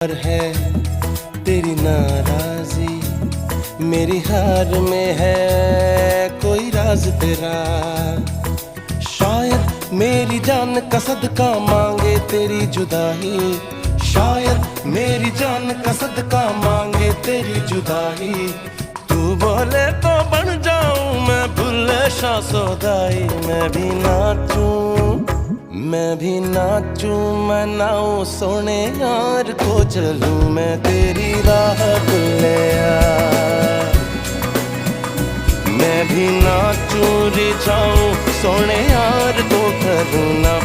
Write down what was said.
पर है तेरी नाराजी, मेरी हार में है कोई राज तेरा। शायद मेरी जान का सदका मांगे तेरी जुदाई, शायद मेरी जान का सदका मांगे तेरी जुदाई। तू बोले तो बन जाऊं मैं भुल्ले शाह सौदाई। मैं भी नाचूं, मैं नाऊं सोने यार को चलूं मैं तेरी राह भुल्लिया। मैं भी नाचूं रिझाऊं सोने यार को करूं ना।